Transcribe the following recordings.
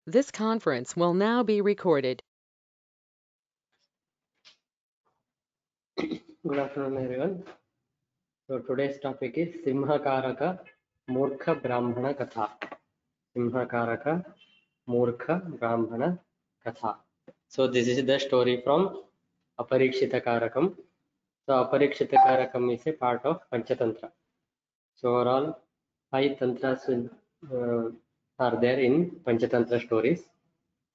This conference will now be recorded. Good afternoon, everyone. So today's topic is Simhakaraka Murkha Brahmana Katha. Simhakaraka Murkha Brahmana Katha. So this is the story from Aparikshita Karakam. So Aparikshita Karakam is a part of Panchatantra. So overall 5 tantras are there in Panchatantra stories.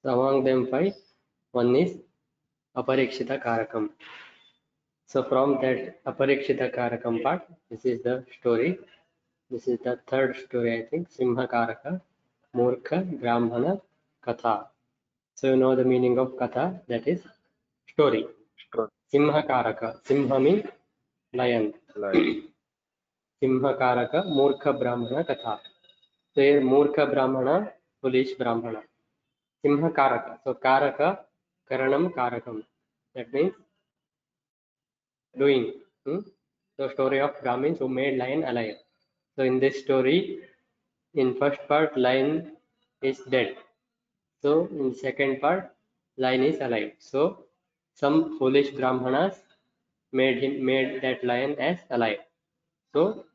So among them 5, one is Aparikshita Karakam. So from that Aparikshita Karakam part, this is the story. This is the third story, I think. Simhakaraka Murkha Brahmana Katha. So you know the meaning of Katha, that is story. Simhakaraka. Simha means lion. Simhakaraka Murkha Brahmana Katha. So here Murkha Brahmana, foolish Brahmana. Simhakaraka. So Karaka, Karanam Karakam. That means doing. The story of Brahmins who made lion alive. So in this story, in first part, lion is dead. So in second part, lion is alive. So some foolish Brahmanas made that lion as alive. So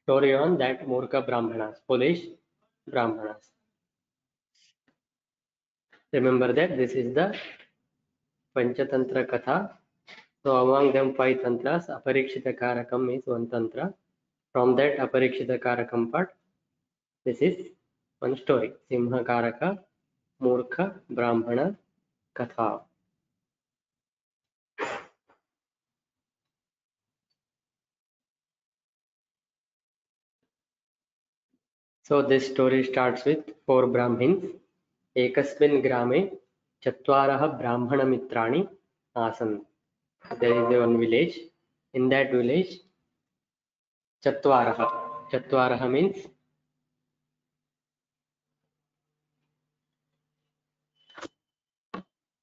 story on that Murkha Brahmanas, foolish Brahmanas. Remember that this is the Panchatantra Katha. So among them 5 tantras, Aparikshita Karakam is one tantra. From that Aparikshita Karakam part, this is one story. Simhakaraka Murkha Brahmana Katha. So this story starts with 4 Brahmins. Ekasmin grame Chatvarah Brahmana Mitrani Asan. There is one village. In that village, Chatvarah. Chatvarah means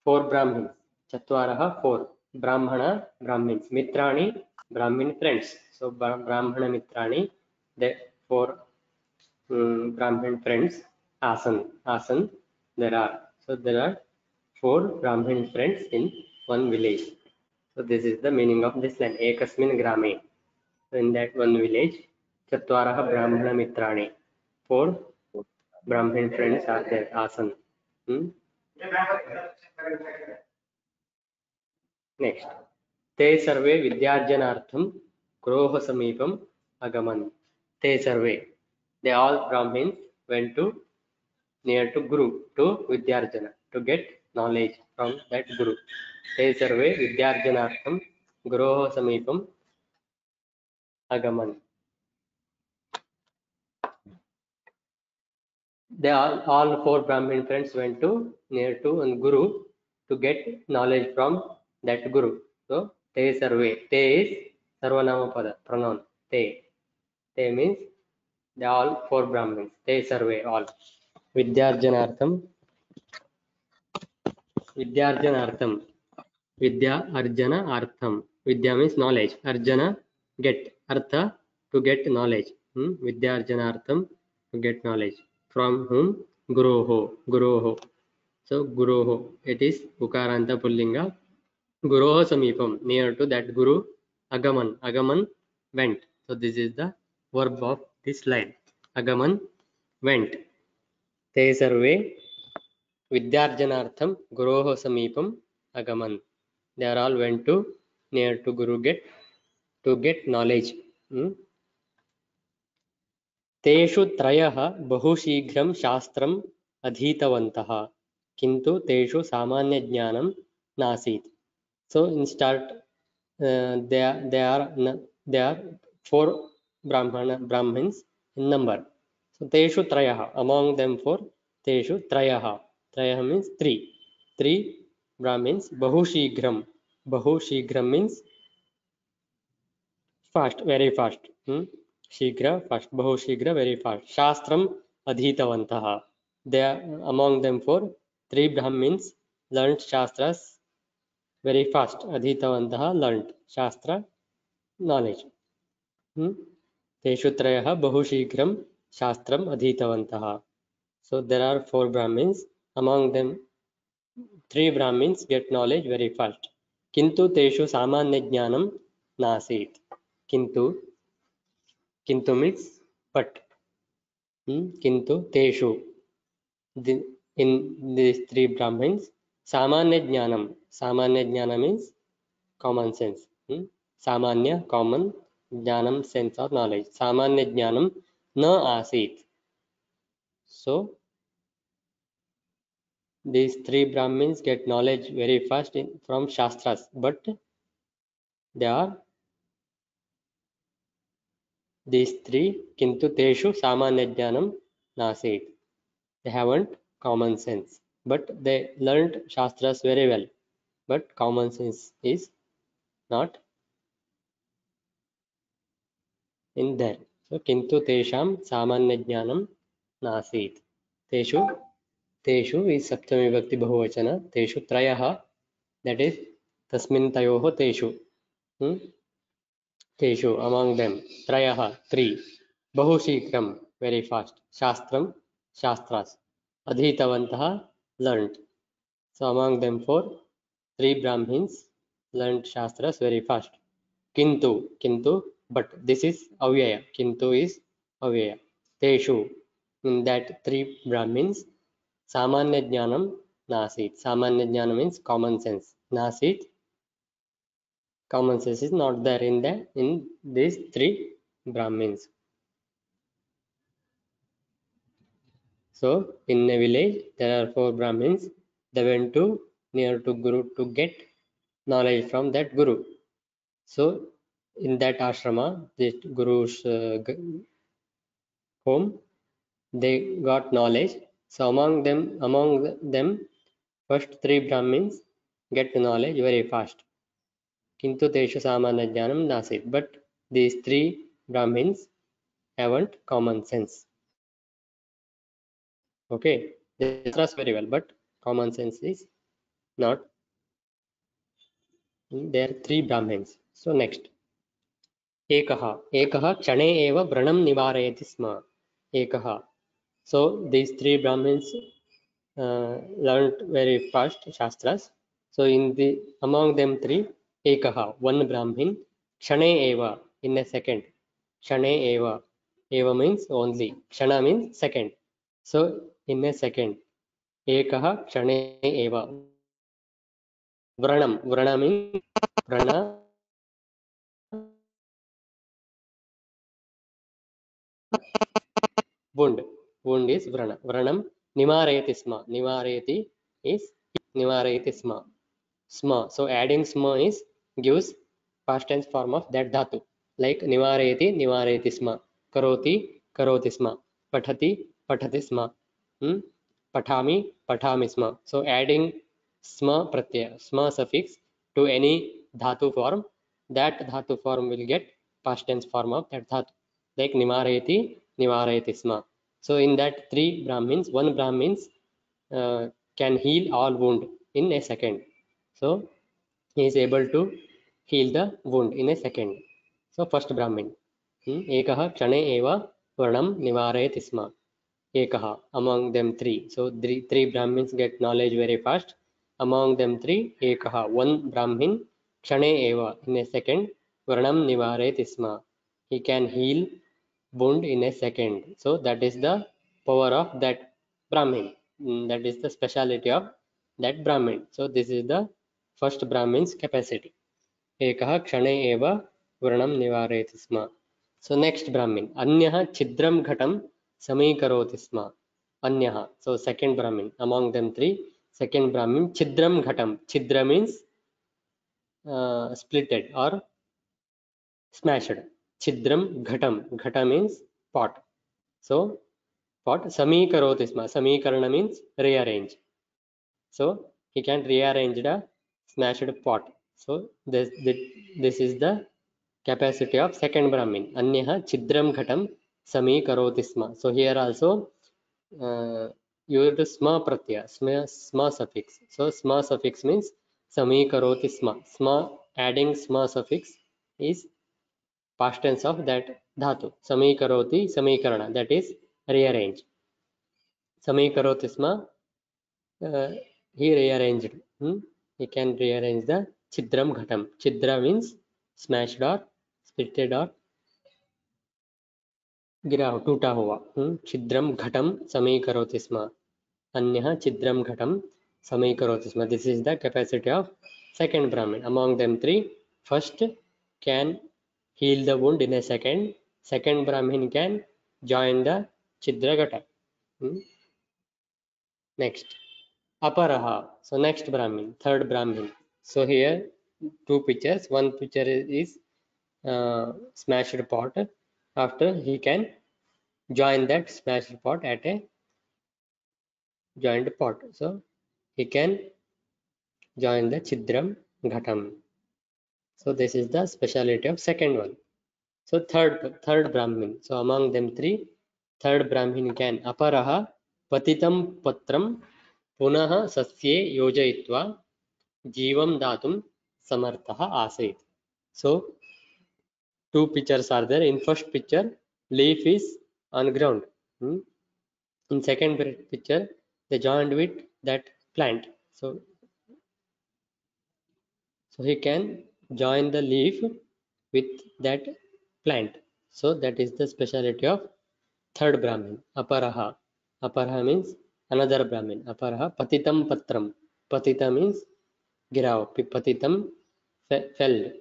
4 Brahmins. Chatvarah 4. Brahmana Brahmins. Mitrani Brahmin friends. So Brahmana Mitrani, the 4 Brahmin friends. Asan there are. So there are 4 Brahmin friends in one village. So this is the meaning of this line. Ekasmin grame. So in that one village, Chatvarah Brahmana Mitrani. 4 Brahmin friends are there. Asan. Next. Te sarve vidyarjanartham groha samipam agaman. Te sarve. They all Brahmins went to near to Guru, to Vidyarjana, to get knowledge from that Guru. Te sarve Vidyarjanartham Guroho Samipam Agaman. They all 4 Brahmin friends went to near to one Guru to get knowledge from that Guru. So, Te sarve. Te is Sarvanama Pada, pronoun. Te. Te means they all 4 Brahmins. Te sarve, all. Vidyarjanartham. Vidyarjanartham. Vidya Arjana Artham. Vidya means knowledge. Arjana get. Artha to get knowledge. Vidya Arjana Artham to get knowledge. From whom? Guroho. Guroho. So Guroho. It is Ukaranta Pullinga. Guroho Samipam. Near to that Guru. Agaman. Agaman went. So this is the verb of this line. Agaman went. Te sarve Vidyarjanartham Guroho Samipam Agaman. They are all went to near to Guru to get knowledge. तेषु त्रयः बहुशीघ्रं शास्त्रम् अधीतवन्तः किन्तु तेषु सामान्यज्ञानं नासीत्. So in start they are 4 Brahmins in number. So teshu trayah, among them 4, teshu trayah. Trayah means 3 Brahmins. Bahushighram. Bahushighram means fast, very fast. Shigra, fast. Bahushigra, very fast. Shastram adhitavantaha. They are among them 4, 3 Brahmins learned Shastras very fast. Adhitavantaha, learned. Shastra, knowledge. Teshu trayah bahushikram shastram adhitavantah. So there are 4 Brahmins. among them 3 Brahmins get knowledge very fast. Kintu teshu samanya jnanam nasit. Kintu means but. Kintu teshu, in these 3 Brahmins, samanya jnana means common sense. Samanya, common, jnanam, sense or knowledge. Samanya jnanam na asit. So these 3 Brahmins get knowledge very fast from Shastras, but they are these 3, kintu teshu samanya jnanam nasit. They haven't common sense, but they learned Shastras very well, but common sense is not in there. So kintu tesham samanya jnanam nasit. Teshu is saptami vibhakti bahuvachana. Teshu trayah, that is tasmin tayoho teshu. Teshu, among them, trayah, 3. Bahushikram, very fast. Shastram, Shastras. Adhitavantah, learned. So among them 4, 3 Brahmins learned Shastras very fast. Kintu, but this is avyaya. Kintu is avyaya. Teshu, in that 3 Brahmins, samanya jnanam nasit. Samanya jnana means common sense. Nasit, common sense is not there in these 3 Brahmins. So in a village there are 4 Brahmins. They went to near to Guru to get knowledge from that Guru. So in that ashrama, the Guru's home, they got knowledge. So among them first 3 Brahmins get knowledge very fast. Kintu teshu samanya jnanam nasit. But these 3 Brahmins haven't common sense. Okay, they trust very well, but common sense is not. There are 3 Brahmins. So next, ekah kshane eva vranam nivarayati sma. Ekah. So these 3 Brahmins learned very fast Shastras. So among them 3, ekah, one Brahmin, kshane eva, in a second. Kshane eva. Eva means only. Kshana means second. So in a second. Ekah kshane eva. Vrana means vrana. Wound is vrana. Vranam nivarayati sma. Nivarayati is nivarayati sma. Sma. So adding sma is gives past tense form of that dhatu. Like nivarayati sma. Karoti sma. Pathati sma. Pathami sma. So adding sma pratyaya, sma suffix to any dhatu form, that dhatu form will get past tense form of that dhatu. Like nivarayati sma. So in that 3 Brahmins, one Brahmins can heal all wound in a second. So he is able to heal the wound in a second. So first Brahmin, ekah kshane eva varnam nivarayati sma. Ekah, among them 3. So 3 Brahmins get knowledge very fast. Among them 3, ekah, one Brahmin, kshane eva, in a second, varnam nivarayati sma. He can heal wound in a second. So that is the power of that Brahmin. That is the speciality of that Brahmin. So this is the first Brahmin's capacity. Ekah kshane eva vranam nivarayati sma. So next Brahmin, anyah chidram ghatam samikaroti sma. Anyah, so second Brahmin, among them 3, second Brahmin, chidram ghatam. Chidra means splitted or smashed. Chidram ghatam. Ghata means pot. So pot samikaroti sma. Samikarana means rearrange. So he can rearrange the smashed pot. So this is the capacity of second Brahmin. Anyah chidram ghatam samikaroti sma. So here also used sma pratyaya, sma suffix. So sma suffix means samikaroti sma. Sma, adding sma suffix is past tense of that dhatu. Samikaroti samikarana, that is rearrange. Samikaroti sma he rearranged. He can rearrange the chidram ghatam. Chidra means smashed or splitted or गिरा टूटा हुआ. छिद्रम घटम समीकरोति स्म. अन्यः छिद्रम घटम समीकरोति स्म. This is the capacity of second Brahmin. Among them three, first can heal the wound in a second. Second Brahmin can join the chidra ghata. Next, aparaha. So next Brahmin, third Brahmin. So here two pictures. One picture is smashed pot. After he can join that smashed pot at a joined pot. So he can join the chidram ghatam. So this is the speciality of second one. So third Brahmin. So among them three, third Brahmin can aparaha patitam patram punaha sasye yojayitva jivam datum samartha asit. So two pictures are there. In first picture, leaf is on ground. In second picture, they joined with that plant. So he can join the leaf with that plant. So that is the speciality of third Brahmin. Aparaha. Aparaha means another Brahmin. Aparaha patitam patram. Patita means girao. Patitam felled.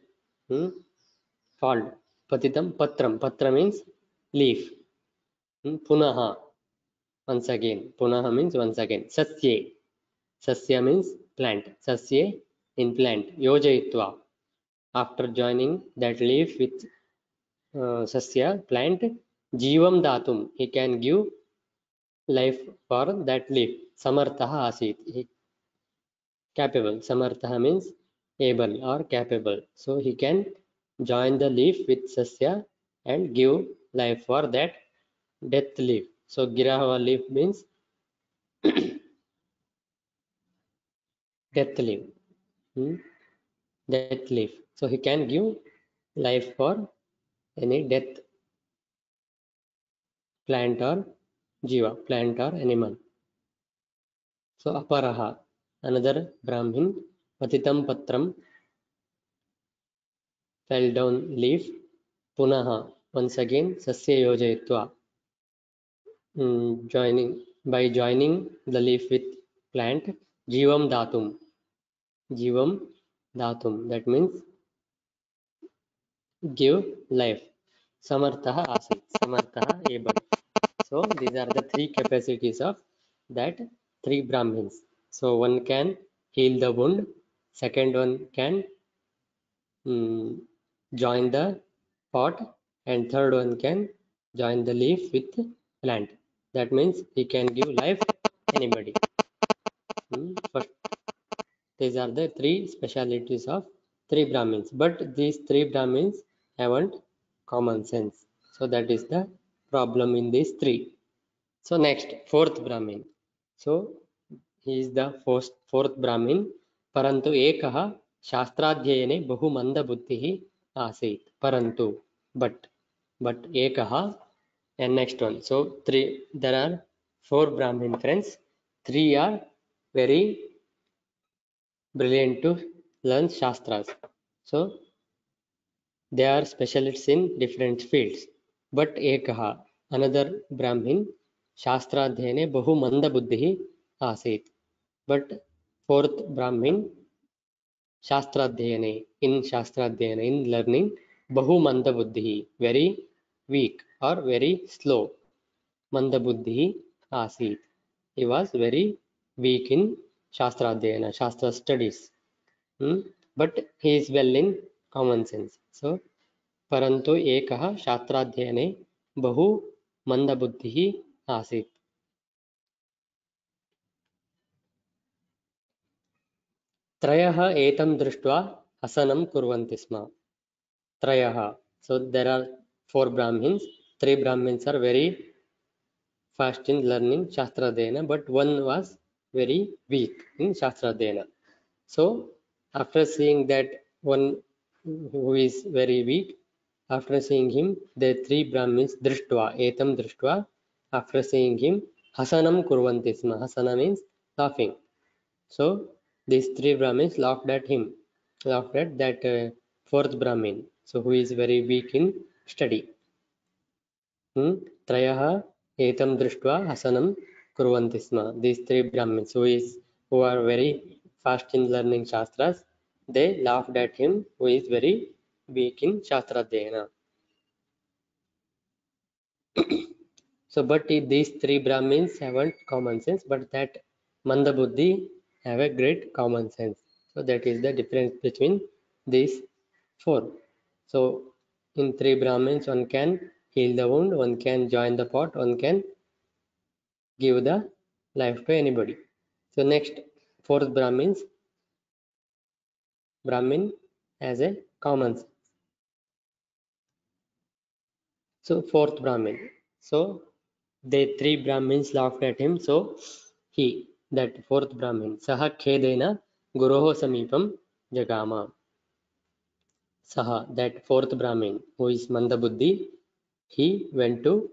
Falled. Patitam patram. Patra means leaf. Punaha. Once again. Punaha means once again. Sasye. Sasya means plant. Sasye in plant. Yojayitva. After joining that leaf with sasya plant, jivam datum, he can give life for that leaf. Samartha asit, he capable. Samartha means able or capable. So he can join the leaf with sasya and give life for that death leaf. So girahava leaf means death leaf. Death leaf. So he can give life for any death plant or jiva, plant or animal. So aparaha, another Brahmin, patitam patram, fell down leaf, punaha, once again, sasya yojayitva, by joining the leaf with plant, jivam datum, that means give life, samartha asit, samartha able. So these are the three capacities of that three Brahmins. So one can heal the wound, second one can join the pot, and third one can join the leaf with plant. That means he can give life anybody. First, these are the three specialities of three Brahmins, but these three Brahmins haven't common sense. So that is the problem in these three. So next, fourth Brahmin. So he is the fourth Brahmin. Parantu ekaha shastradhyayane bahu manda buddhihi asit. Parantu, but ekaha, and next one. So three, there are four Brahmin friends. Three are very brilliant to learn shastras. So they are specialists in different fields. But ekaha, another Brahmin, shastradhyayane bahu manda buddhihi asit. But fourth Brahmin, shastradhyayane, in learning, bahu manda buddhihi, very weak or very slow. Manda buddhihi asit. He was very weak in shastradhyayana, shastra studies. But he is well in common sense. So परंतु एकः शास्त्राध्ययने बहु मंदबुद्धिः आसीत्. त्रयः एतं दृष्ट्वा हसनं कुर्वन्ति स्म. त्रयः, so there are four Brahmins. Three Brahmins are very fast in learning Shastradhyayana, but one was very weak in Shastradhyayana. So after seeing that one who is very weak, after seeing him, the three Brahmins drishtva, etam drishtva, after seeing him, hasanam kurvanti sma. Hasana means laughing. So these three Brahmins laughed at that fourth Brahmin, so who is very weak in study. त्रयः एतं दृष्ट्वा हसनं कुर्वन्ति स्म. These three Brahmins who are very fast in learning Shastras, they laughed at him who is very weak in Shastradhyayana. So, but these three Brahmins haven't common sense, but that Mandabuddhi have a great common sense. So that is the difference between these four. So in three Brahmins, one can heal the wound, one can join the pot, one can give the life to anybody. So next, fourth Brahmin has a common sense. So fourth Brahmin. So they three Brahmins laughed at him. So he, that fourth Brahmin, saha khedena guroho samipam jagama. Saha, that fourth Brahmin, who is Mandabuddhi, he went to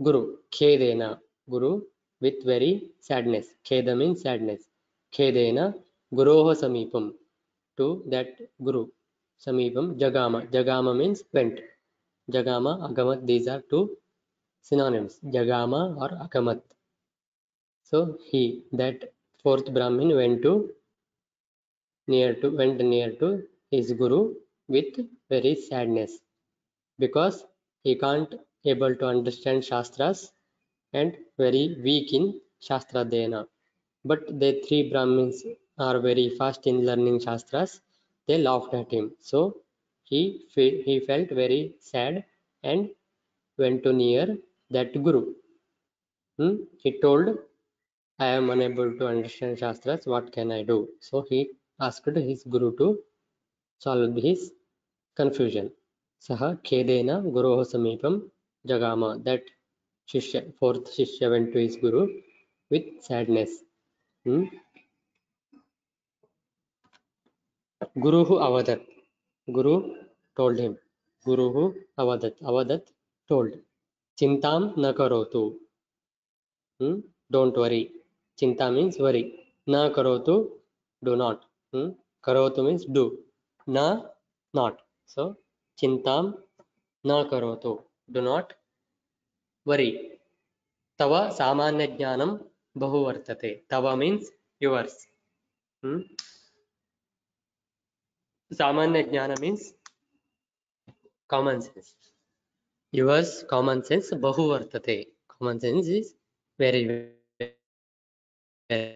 Guru. Khedena, Guru, with very sadness. Kheda means sadness. Khedena guroho samipam, to that Guru. Samipam jagama. Jagama means went. Jagama, agamat, these are two synonyms, Jagama or Akamat. So he, that fourth Brahmin, went near to his Guru with very sadness, because he can't able to understand Shastras and very weak in Shastradhyayana. But the three Brahmins are very fast in learning Shastras. They laughed at him. So he felt very sad and went to near that Guru. He told, I am unable to understand Shastras, what can I do? So he asked his Guru to solve his confusion. Saha khedena guroho samipam jagama. That fourth Shishya went to his Guru with sadness. Guruhu avadat. Guru told him. Guruhu avadat. Avadat told. Chintam na karotu. Don't worry. Chinta means worry. Na karotu, do not. Karotu means do. Na, not. So chintam na karotu, do not worry. Tava samanya jnanam bahu vartate. Tava means yours. Samanya jnana means common sense. Yours common sense bahu vartate. Common sense is very well.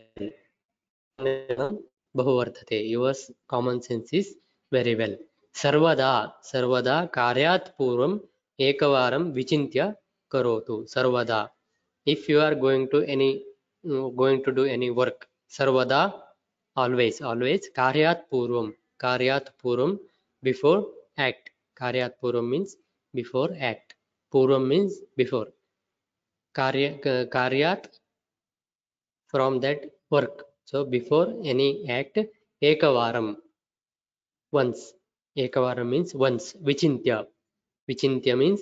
Bahu vartate. Yours common sense is very well. Sarvada karyat purvam ekavaram vichintya karotu. Sarvada. If you are going to do any work, sarvada, always karyat purvam, before act. Karyat purvam means before act. Purvam means before. Karyat, from that work. So before any act, ekavaram, once. Ekavaram means once. Vichintya means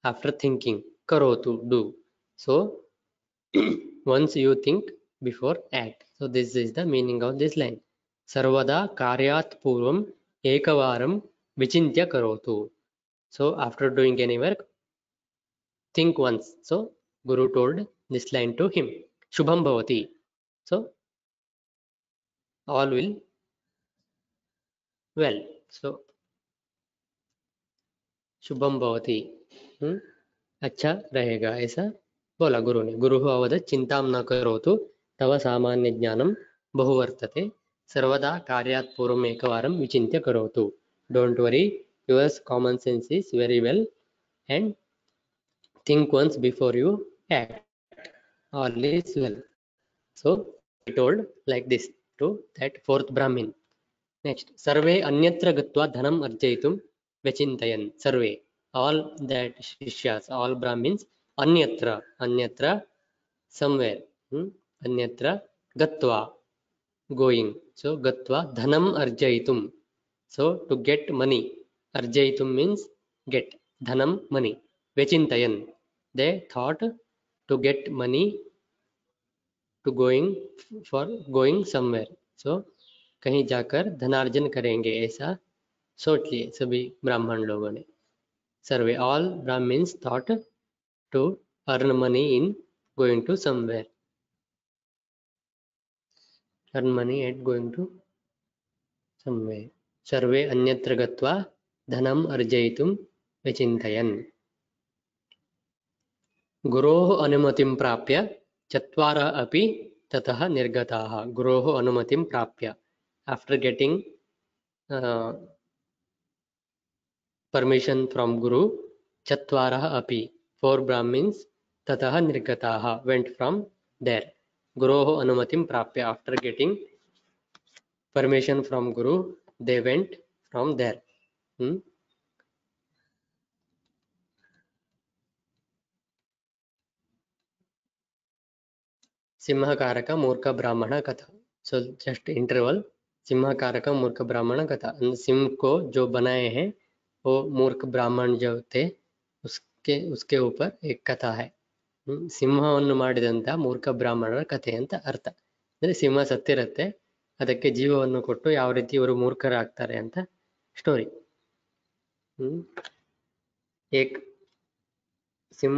after thinking. Karotu, do. So once you think, before act. So this is the meaning of this line. Sarvada karyat purvam ekavaram vichintya karotu. So after doing any work, think once. So Guru told this line to him. Shubham bhavati. So all will well. So Shubham भवति, अच्छा रहेगा, ऐसा बोला गुरु ने. गुरु अवदत् चिंतां न करोतु तव सामान्य ज्ञानं बहु वर्तते सर्वदा कार्यात् पूर्वम् एकवारं विचिन्त्य करोतु. Don't worry, yours common sense is very well and think once before you act. All is well. So he told like this to that fourth Brahmin. Next, सर्वे अन्यत्र गत्वा धनम् अर्जयितुं व्यचिन्तयन्. सर्वे, all that shishyas, all Brahmins, अन्यत्र, somewhere, अन्यत्र gatva, going. So gatva dhanam arjayitum, so to get money. Arjayitum means get, dhanam money. Vechintayan, they thought to get money to going for going somewhere, so कहीं जाकर धनार्जन करेंगे, ऐसा सोच लिए सभी ब्राह्मण लोगों ने। सर्वे all Brahmins thought to earn money in going to somewhere, earn money at going to somewhere. सर्वे अन्यत्र गत्वा धनम अर्जयितुम विचिन्तयन्। गुरोः अनुमतिं प्राप्य चत्वारः अपि ततः निर्गताः। गुरोः अनुमतिं प्राप्य, after getting permission from Guru, चत्वारः अपि, 4 Brahmins, ततः निर्गताः, went from there. गुरोः अनुमतिं प्राप्य, after getting permission from Guru, they went from there. सिंहकारक मूर्ख ब्राह्मण कथा. So just interval. सिंहकारक मूर्ख ब्राह्मण कथा. सिंह को जो बनाए हैं वो मूर्ख ब्राह्मण जो थे उसके ऊपर एक कथा है. ಸಿಂಹವನ್ನು ಮಾಡಿದಂತ ಮೂರ್ಖ ಬ್ರಾಹ್ಮಣರ ಕಥೆ ಅಂತ ಅರ್ಥ. ಅಂದ್ರೆ ಸಿಂಹ ಸತ್ತಿರುತ್ತೆ, ಅದಕ್ಕೆ ಜೀವವನ್ನು ಕೊಟ್ಟು ಯಾವ ರೀತಿ ಇವರು ಮೂರ್ಖರಾಗ್ತಾರೆ ಅಂತ स्टोरी. एक सिंह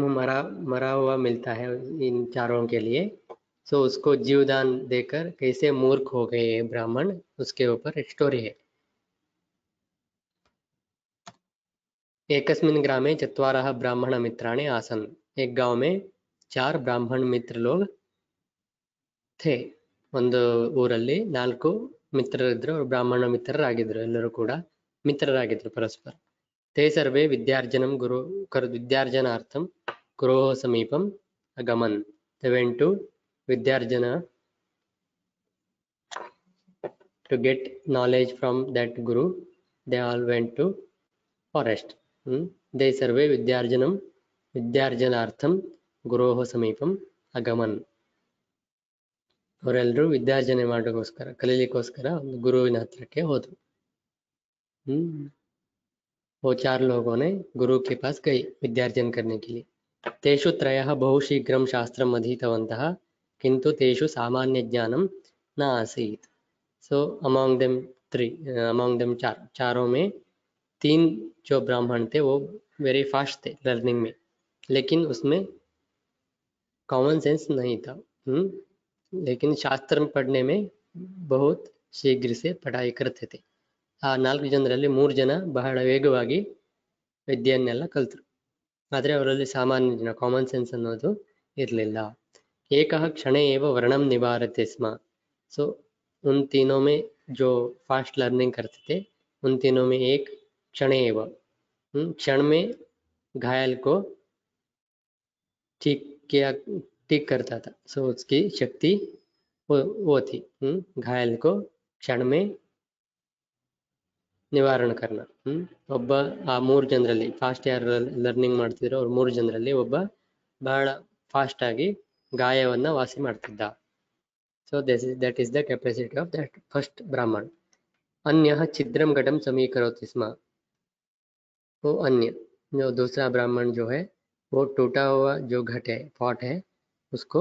मरा हुआ मिलता है इन चारों के लिए, सो उसको जीवदान देकर कैसे मूर्ख हो गए ब्राह्मण, उसके ऊपर एक स्टोरी है. एकस्मिन् ग्रामे चत्वारः ब्राह्मण मित्राणि आसन्. एक गांव में 4 ಬ್ರಾಹ್ಮಣ ಮಿತ್ರ लोग थे. ಒಂದು ಊರಲ್ಲಿ 4 ಮಿತ್ರರಿದ್ರು, ಬ್ರಾಹ್ಮಣ ಮಿತ್ರರಾಗಿದ್ರು, ಎಲ್ಲರೂ ಕೂಡ ಮಿತ್ರರಾಗಿದ್ರು ಪರಸ್ಪರ. ते सर्वे विद्यार्जनं विद्यार्जनार्थं गुरोः समीपम् अगमन्. They went to vidyarjana to get knowledge from that guru. They all went to forest. They सर्वे विद्यार्जनार्थं गुरोः समीपम् अगमन्. ಅವರೆಲ್ಲರೂ ವಿದ್ಯಾರ್ಜನೆ ಮಾಡೋಕ್ಕೋಸ್ಕರ, ಕಲೀಲಿಕ್ಕೋಸ್ಕರ ಒಂದು ಗುರುವಿನ ಹತ್ರಕ್ಕೆ ಹೋದ್ರು. वो 4 लोगों ने गुरु के पास गए विद्यार्जन करने के लिए. तेषु त्रयः बहु शीघ्रं शास्त्रम् अधीतवन्तः, किन्तु तेषु सामान्य ज्ञानं न आसीत्. सो अमॉन्ग देम 4, चारों में 3 जो ब्राह्मण थे वो वेरी फास्ट थे लर्निंग में, लेकिन उसमें कॉमन सेंस नहीं था. लेकिन शास्त्र पढ़ने में बहुत शीघ्र से पढ़ाई करते थे. ಆ 4 ಜನರಲ್ಲಿ 3 ಜನ ಬಹಳ ವೇಗವಾಗಿ ವಿದ್ಯೆಯನ್ನೆಲ್ಲ ಕಲಿತರು, ಆದರೆ ಅವರಲ್ಲಿ ಸಾಮಾನ್ಯ ಜನ ಕಾಮನ್ ಸೆನ್ಸ್ ಅನ್ನೋದು ಇರಲಿಲ್ಲ. ಏಕಃ ಕ್ಷಣೇ ಏವ ವರ್ಣಂ ನಿವಾರತೆ ಸ್ಮ. सो उन तीनों में जो फास्ट लर्निंग करते थे, उन तीनों में एक क्षण एव, क्षण में घायल को ठीक करता था. सो उसकी शक्ति वो थी, घायल को क्षण में ನಿವಾರಣೆ ಕರ್ನ. ಒಬ್ಬ ಆ 3 ಜನರಲ್ಲಿ ಫಾಸ್ಟ್ ಯಾರು ಲರ್ನಿಂಗ್ ಮಾಡ್ತಿದ್ರು ಅವ್ರು 3 ಜನರಲ್ಲಿ ಒಬ್ಬ ಬಹಳ ಫಾಸ್ಟ್ ಆಗಿ ಗಾಯವನ್ನ ವಾಸಿ ಮಾಡ್ತಿದ್ದ. So that is the capacity of that first brahman. अन्यः छिद्रम घटम समीकरोति स्म. वो अन्य जो दूसरा ब्राह्मण जो है वो टूटा हुआ जो घट है, पॉट है, उसको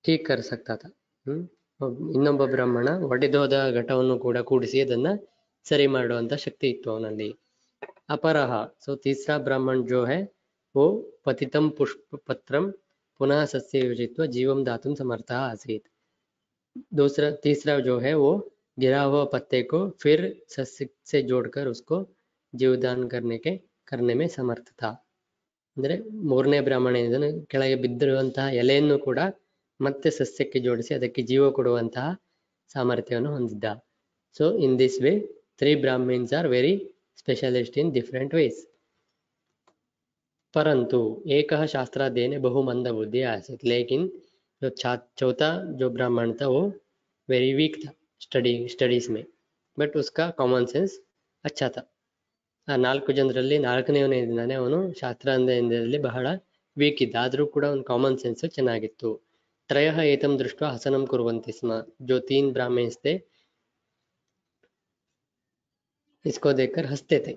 ठीक कर सकता था. ಇನ್ನೊಬ್ಬ ಬ್ರಾಹ್ಮಣ ಒಡೆದೋದ ಘಟವನ್ನು ಕೂಡ ಕೂಡಿಸಿ ಅದನ್ನ सरी ಮಾಡುವಂತ ಶಕ್ತಿ ಇತ್ತು ಅವನಲ್ಲಿ. अपरः, सो तीसरा ब्राह्मण जो है वो पतितम पुष्पपत्रम पुनः सस्य योजित्वा जीवम दातुम समर्थः आसीत्. तीसरा जो है वो गिरा हुआ पत्ते को फिर सस्य से जोड़कर उसको जीवदान करने में समर्थ था. ಅಂದ್ರೆ 3ನೇ ಬ್ರಾಹ್ಮಣ ಇದನ್ನು ಕೆಳಗೆ ಬಿದ್ದಿರುವಂತಹ ಎಲೆಯನ್ನು ಕೂಡ ಮತ್ತೆ ಸಸ್ಯಕ್ಕೆ ಜೋಡಿಸಿ ಅದಕ್ಕೆ ಜೀವ ಕೊಡುವಂತಹ ಸಾಮರ್ಥ್ಯವನ್ನು ಹೊಂದಿದ್ದ. So in this way 3 Brahmins are very specialist in different ways. परंतु एकः शास्त्राध्ययने बहु मंदबुद्धि आसीत्. लेकिन जो चौथा जो ब्राह्मण था वो वेरी वीक था स्टडीज में, बट उसका कॉमन सेंस अच्छा था. ಆ 4 ಜನರಲ್ಲಿ 4ನೇವನಿದ್ದಾನೆ, ಅವನು ಶಾಸ್ತ್ರಾಧ್ಯಯನದಲ್ಲಿ ಬಹಳ ವೀಕ್ ಇದ್ದ, ಆದರೂ ಕೂಡ ಅವನ ಕಾಮನ್ ಸೆನ್ಸ್ ಚೆನ್ನಾಗಿತ್ತು. ತ್ರಯಃ ಏತಂ ದೃಷ್ಟ್ವಾ ಹಸನಂ ಕುರ್ವಂತಿ ಸ್ಮ. जो 3 ब्राह्मण्स थे इसको देखकर हंसते थे.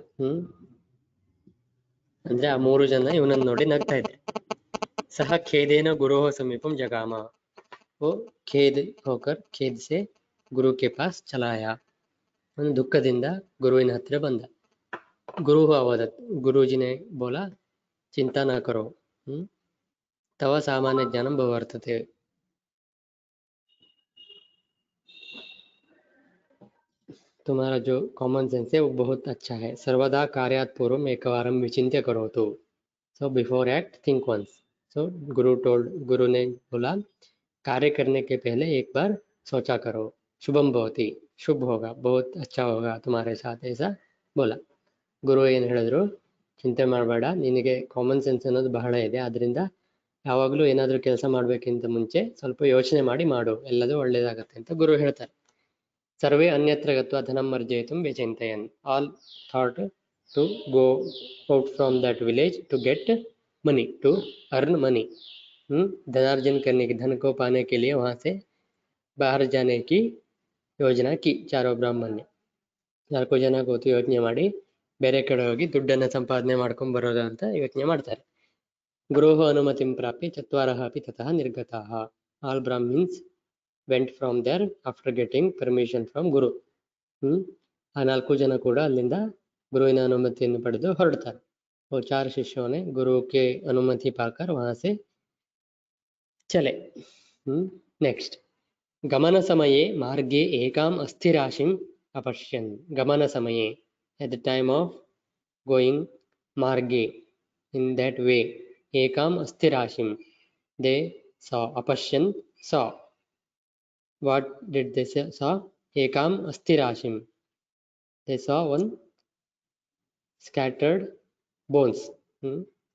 ಅಂದ್ರೆ ಆ 3 ಜನ ಇವನನ್ನು ನೋಡಿ ನಗ್ತಾ ಇದ್ರು. ಸಹ ಖೇದೇನ ಗುರೋಹ ಸಮೀಪಂ ಜಗಾಮ. वो खेद होकर खेद से गुरु के पास चला आया ಒಂದು ದುಃಖದಿಂದ ಗುರುವಿನ ಹತ್ತಿರ ಬಂದ गुरु अवदत् गुरुजी ने बोला चिंता न करो तव सामान्य ज्ञानम वर्तते तुम्हारा जो कॉमन सेंस है वो बहुत अच्छा है सर्वदा कार्यात पूर्व एकवारम विचिंत्य करोतु so before act think once so गुरु ने बोला कार्य करने के पहले एक बार सोचा करो शुभम भवति शुभ होगा बहुत अच्छा होगा तुम्हारे साथ ऐसा बोला ಗುರು ಏನು ಹೇಳಿದ್ರು ಚಿಂತೆ ಮಾಡಬೇಡ ನಿನಗೆ ಕಾಮನ್ ಸೆನ್ಸ್ ಅನ್ನೋದು ಬಹಳ ಇದೆ ಅದರಿಂದ ಯಾವಾಗಲೂ ಏನಾದರೂ ಕೆಲಸ ಮಾಡಬೇಕಿಂತ ಮುಂಚೆ ಸ್ವಲ್ಪ ಯೋಚನೆ ಮಾಡಿ ಮಾಡು ಎಲ್ಲದೂ ಒಳ್ಳೆಯದಾಗುತ್ತೆ ಅಂತ ಗುರು ಹೇಳ್ತಾರೆ ಸರ್ವೇ ಅನ್ಯತ್ರ ಗತ್ವಾ ಧನಂ ಅರ್ಜಯಿತುಂ ವಿಚಿಂತಯನ್ all thought to go out from that village to get money to earn money धनार्जन करने की धन को पाने के लिए वहां से बाहर जाने की योजना की चारों ब्राह्मण ने 4 ಜನ ಕೂತು ಯೋಚನೆ ಮಾಡಿ ಬೇರೆ ಕಡೆ ಹೋಗಿ ದುಡ್ಡನ್ನು ಸಂಪಾದನೆ ಮಾಡ್ಕೊಂಡು ಬರೋದು ಅಂತ ಯೋಚನೆ ಮಾಡ್ತಾರೆ ಗುರುಃ ಅನುಮತಿಂ ಪ್ರಾಪ್ಯ ಚತ್ವಾರಃ ಅಪಿ ತತಃ ನಿರ್ಗತಾಃ all Brahmins went from there after getting permission from guru ಆ 4 ಜನ ಕೂಡ ಅಲ್ಲಿಂದ गुरुविನ अनुमतिಯನ್ನು ಪಡೆದು ಹೊರಡ್ತಾರೆ वो 4 शिष्यों ने गुरु के अनुमति पाकर वहां से चले नेक्स्ट गमन समये मार्गे एकाम अस्थिराशिम अपश्यन् गमन समये at the time of going marge in that way ekam asthirashim they saw apashyan saw what did they saw ekam asthirashim they saw one scattered bones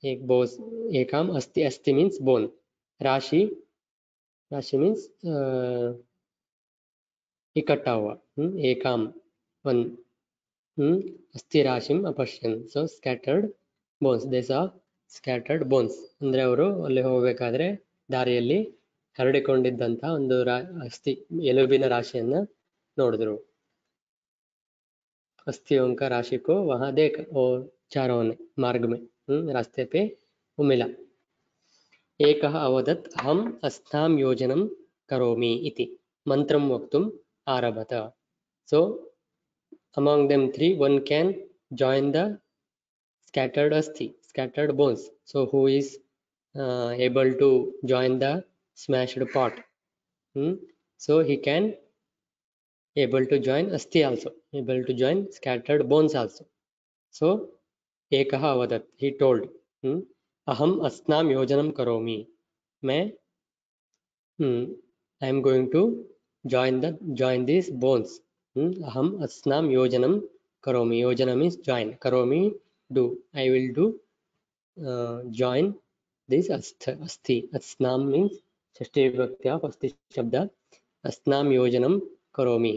ek bones ekam asti means bone rashi means इकट्ठा हुआ एकम one अस्थिराशिम अपश्यन् so scattered bones they saw scattered bones ಅಂದ್ರೆ ಅವರು ಅಲ್ಲಿ ಹೋಗಬೇಕಾದ್ರೆ ದಾರಿಯಲ್ಲಿ ಹರಡಿಕೊಂಡಿದ್ದಂತ ಒಂದು ಅಸ್ಥಿ ಎಲುಬಿನ ರಾಶಿಯನ್ನ ನೋಡಿದ್ರು अस्थियों का राशि को वहां देखा और चारों ने मार्ग में रास्ते पे वो मिला एकः अवदत् अहम् अस्नां योजनं करोमि इति मंत्रं वक्तुम् आरभत so among them 3 one can join the scattered bones so who is able to join the smashed pot so he can able to join asti also able to join scattered bones also so ekah avadat he told aham asnam yojanam karomi मैं I am going to join these bones aham asnam yojanam karomi yojana means join karomi do I will do join this asti asnam means षष्ठी विभक्ति of asti shabda asnam yojanam karomi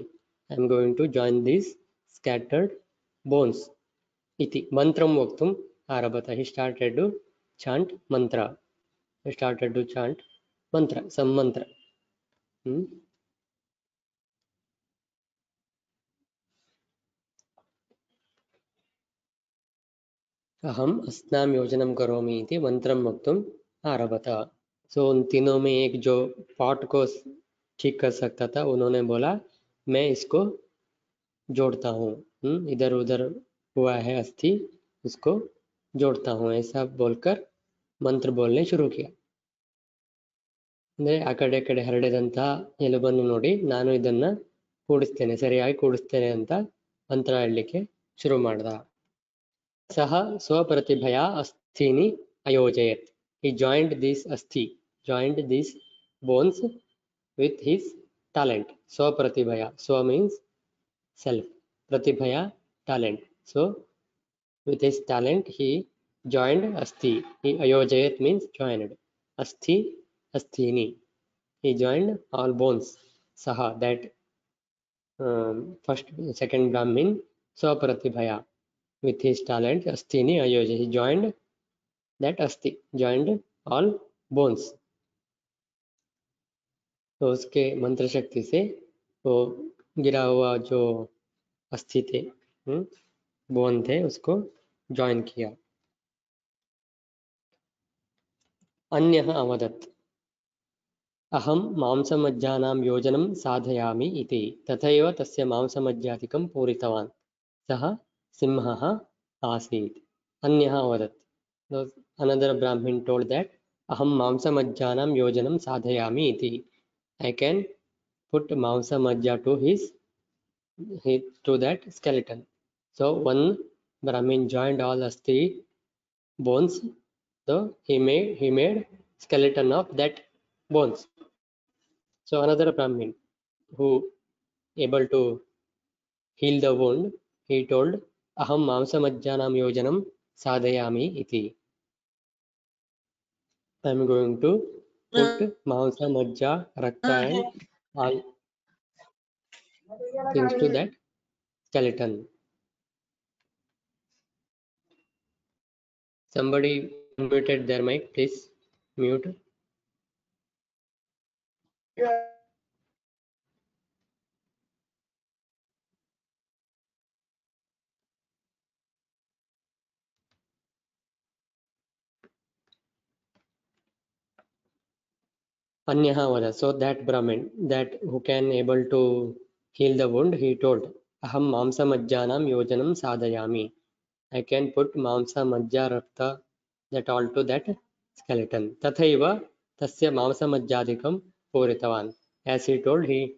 I am going to join these scattered bones iti mantram vaktum arabhata he started to chant mantra some mantra अहम अस्नाम योजनम करोमि इति मंत्रम वक्तुम आरभत सो उन तीनों में एक जो पॉट को ठीक कर सकता था उन्होंने बोला मैं इसको जोड़ता हूँ इधर उधर हुआ है अस्थि उसको जोड़ता हूँ ऐसा बोलकर मंत्र बोलने शुरू किया ಅಂದ್ರೆ ಆ ಕಡೆ ಹರಡಿದಂತಹ ಎಲುಬನ್ನು ನೋಡಿ ನಾನು ಇದನ್ನ ಕೂಡಿಸ್ತೇನೆ ಸರಿಯಾಗಿ ಕೂಡಿಸ್ತೇನೆ ಅಂತ ಮಂತ್ರ ಹೇಳಲಿಕ್ಕೆ ಶುರು ಮಾಡ್ದ सह स्वप्रतिभया अस्थिनि अयोजयत् he joined these bones with his talent स्वप्रतिभया swa means self pratibhaya talent so with his talent he joined asti he ayojayat means joined asthini he joined all bones saha that second brahmin स्वप्रतिभया with his talent asthini ayoja he joined that asti joined all bones तो उसके मंत्र शक्ति से वो गिरा हुआ जो अस्थि थे बोन थे उसको ज्वाइन किया अन्यः अवदत् अहं मांसमज्जानां योजनं साधयामि इति तथैव तस्य मांसमज्जादिकं पूरितवान् सः सिंहः आसीत् अन्यः अवदत् another Brahmin told that aham mamsamajjanam yojanam sadhayami iti I can put mamsamajja to to that skeleton. So one Brahmin joined all asti bones, so he made skeleton of that bones. So another Brahmin who able to heal the wound, he told aham mamsamajjanam yojanam sadhayami iti. I am going to put mamsa majja rakta and all things to that skeleton. Somebody unmuted their mic, please mute. Anyaha vada. So that Brahmin, that who can able to heal the wound, he told, Aham mamsa majjanam yojanam sadhayami. I can put mamsa majja rakta that all to that skeleton. Tathaiva tasya mamsa majjadikam puritavan. As he told, he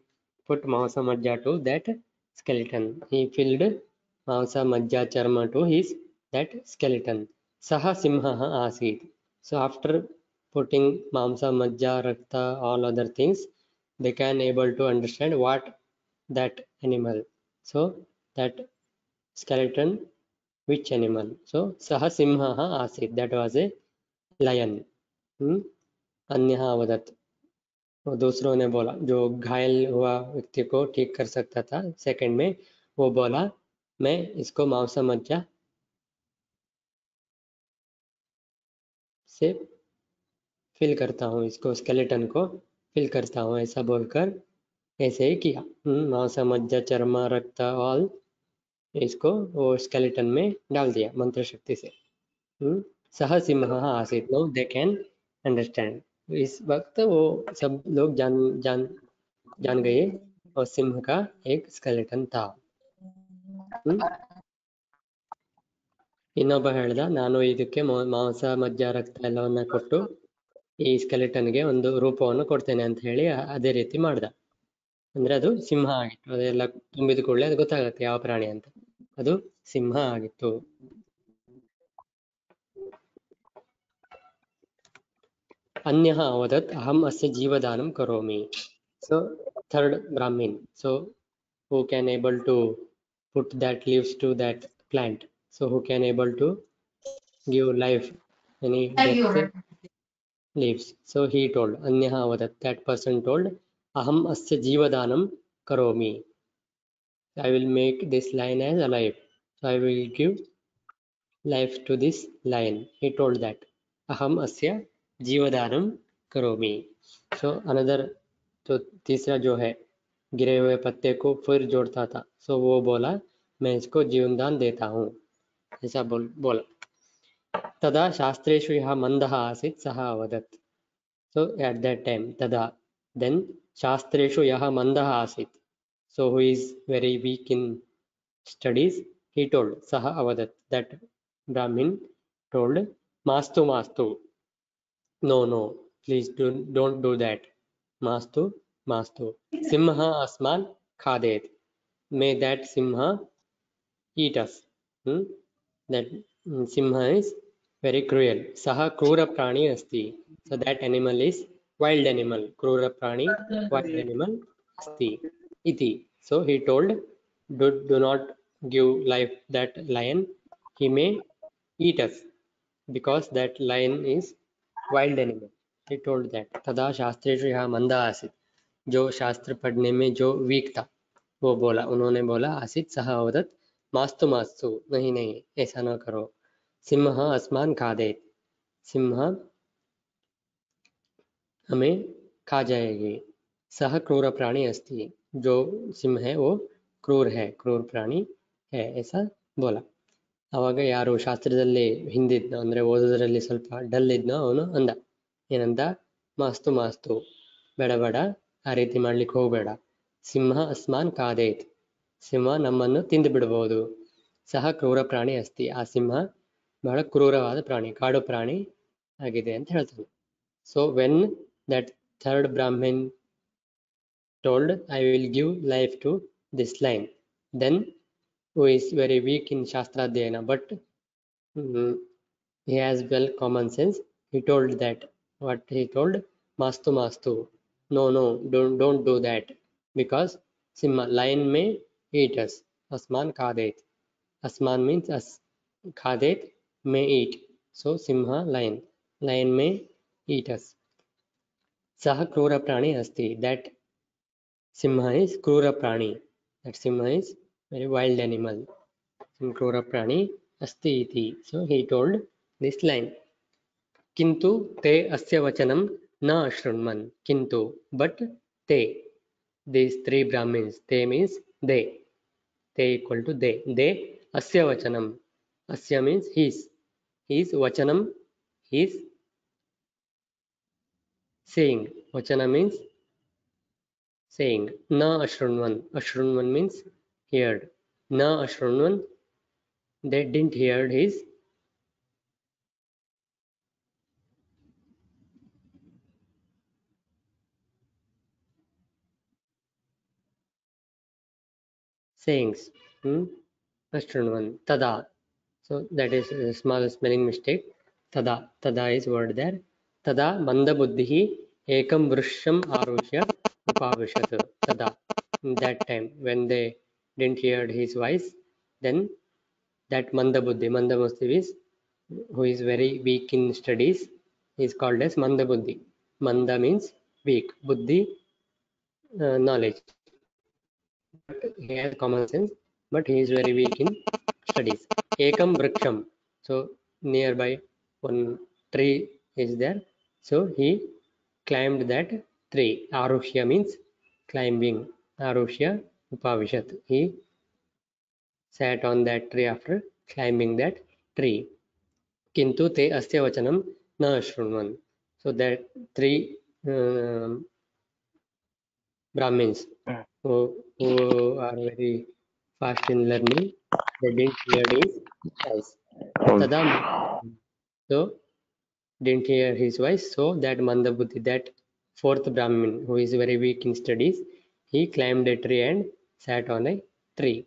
put mamsa majja to that skeleton. He filled mamsa majja charma to his that skeleton. Saha simhaha asit. So after putting mamsa majja rakta all other things, they can able to understand what that animal. So that skeleton which animal? So Saha Simhaha Asit. That was a lion. अन्यः अवदत् वो दूसरों ने बोला जो घायल हुआ व्यक्ति को ठीक कर सकता था सेकंड में वो बोला मैं इसको मांसा मज्जा से फिल करता हूँ इसको स्केलेटन को फिल करता हूँ ऐसा बोलकर ऐसे ही किया मांसा मज्जा चर्मा रक्त ऑल इसको वो स्केलेटन में डाल दिया मंत्र शक्ति से सह सिंह आसीत नो दे कैन अंडरस्टैंड इस वक्त वो सब लोग जान गए और सिंह का एक स्केलेटन था ಇನ್ನೊಬ್ಬ ಹೇಳ್ದ ನಾನು ಇದಕ್ಕೆ ಮಾಂಸ ಮಜ್ಜ ರಕ್ತ ಎಲ್ಲವನ್ನ ಕೊಟ್ಟು ಈ ಸ್ಕೆಲೆಟನ್ಗೆ ಒಂದು ರೂಪವನ್ನು ಕೊಡ್ತೇನೆ ಅಂತ ಹೇಳಿ ಅದೇ ರೀತಿ ಮಾಡ್ದ ಅಂದ್ರೆ ಅದು ಸಿಂಹ ಆಗಿತ್ತು ಅದೆಲ್ಲ ತುಂಬಿದ ಕೂಡಲೇ ಅದು ಗೊತ್ತಾಗತ್ತೆ ಯಾವ ಪ್ರಾಣಿ ಅಂತ ಅದು ಸಿಂಹ ಆಗಿತ್ತು अन्यः अवदत् अहम् अस्य जीवदानं करोमि so third Brahmin so who can able to put that leaves to that plant so who can able to give life any death leaves so he told अन्यः अवदत् that person told अहम् अस्य जीवदानं करोमि I will make this lion as alive so I will give life to this lion he told that अहम् अस्य जीवदानं करोमि so another तो तीसरा जो है गिरे हुए पत्ते को फिर जोड़ता था सो वो बोला मैं इसको जीवनदान देता हूँ ऐसा बोला तदा शास्त्रेषु यः मन्दः आसीत् सः अवदत् so at that time tada then shastreshu yaha mandaha asit so who is very weak in studies he told saha avadat that Brahmin told mastu no please don't do that mastu simha asman khadet may that simha eat us that simha is very cruel saha krura prani asti so that animal is wild animal krura prani wild animal asti iti so he told do not give life that lion he may eat us because that lion is wild animal he told that tada शास्त्रेषु यह मंदा आसित जो शास्त्र पढ़ने में जो week था वो बोला उन्होंने बोला आसित सह अवदत् मास्तु नहीं ऐसा ना करो सिंह अस्मान खादेत सिंह हमें खा जाएगी सह क्रूर प्राणी अस्ति जो सिंह है वो क्रूर प्राणी है ऐसा बोला ಅವಾಗ ಯಾರು ಶಾಸ್ತ್ರದಲ್ಲಿ ಹಿಂದಿದ್ನೋ ಅಂದ್ರೆ ಓದೋದ್ರಲ್ಲಿ ಸ್ವಲ್ಪ ಡಲ್ ಇದ್ನೋ ಅವನು ಅಂದ ಏನಂದ ಮಾಸ್ತು ಬೇಡ ಬೇಡ, ಆ ರೀತಿ ಮಾಡ್ಲಿಕ್ಕೆ ಹೋಗಬೇಡ. ಸಿಂಹ ಅಸ್ಮಾನ್ ಖಾದೇತ್, ಸಿಂಹ ನಮ್ಮನ್ನು ತಿಂದು ಬಿಡಬಹುದು. ಸಹ ಕ್ರೂರ ಪ್ರಾಣಿ ಅಸ್ತಿ, ಆ ಸಿಂಹ ಬಹಳ ಕ್ರೂರವಾದ ಪ್ರಾಣಿ, ಕಾಡು ಪ್ರಾಣಿ ಆಗಿದೆ ಅಂತ ಹೇಳ್ತಾನೆ. So when that third ಬ್ರಾಹ್ಮಣ್ told, I will give life to this lion, then who is very weak in Shastra Adhyayana, but he has well common sense. He told that, what he told, Mastu Mastu, no, don't do that, because Simha, lion may eat us. Asman Khadet. Asman means us. Khadet, may eat. So Simha, lion may eat us. Saha Krura Prani Asti, that Simha is Krura Prani. That Simha is very wild animal. Krura Prani Asti iti. So he told this line. Kintu te asya vachanam na ashrunman. Kintu, but te, these three Brahmins, te means they. Te equal to they. They asya vachanam. Asya means his. His vachanam, his saying. Vachana means saying. Na ashrunman. Ashrunman means heard. Na ashrunman, they didn't hear his sayings. Ashrunman. Tada. So that is a small spelling mistake. Tada. Tada is word there. Tada mandabuddhihi ekam vrushyam arushya upavishat. Tada. That time when they didn't hear his voice, then that mandabuddhi, mandabuddhi is who is very weak in studies, is called as mandabuddhi. Manda means weak, buddhi knowledge. But he has common sense, but he is very weak in studies. Ekam vriksham, so nearby one tree is there, so he climbed that tree. Arushya means climbing. Arushya upavishat, he sat on that tree after climbing that tree. Kintu te asya vachanam na ashrunvan. So that three Brahmins who are very fast in learning, they didn't hear his voice. Tada, so didn't hear his voice. So that Mandabuddhi, that fourth Brahmin who is very weak in studies, he climbed a tree and sat on a tree.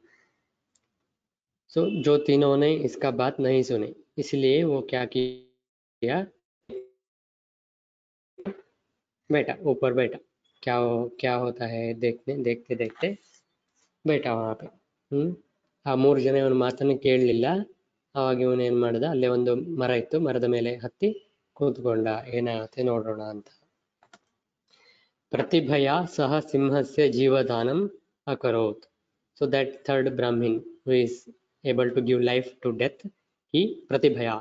So जो तीनों ने इसका बात नहीं सुने, इसलिए वो क्या किया, बैठा, ऊपर बैठा. क्या होता है देखते देखते बैठा वहां पे. ಆ ಮೂರು ಜನ ಇವನ ಮಾತನ್ನು ಕೇಳಲಿಲ್ಲ. ಅವಾಗ ಇವನು ಏನ್ ಮಾಡ್ದ, ಅಲ್ಲೇ ಒಂದು ಮರ ಇತ್ತು, ಮರದ ಮೇಲೆ ಹತ್ತಿ ಕೂತ್ಕೊಂಡ, ಏನಾಗುತ್ತೆ ನೋಡೋಣ ಅಂತ. ಪ್ರತಿಭಯ ಸಹ ಸಿಂಹಸ್ಯ ಜೀವದಾನಂ ಅಕರೋತ್. So that third Brahmin who is able to give life to death, he pratibhaya,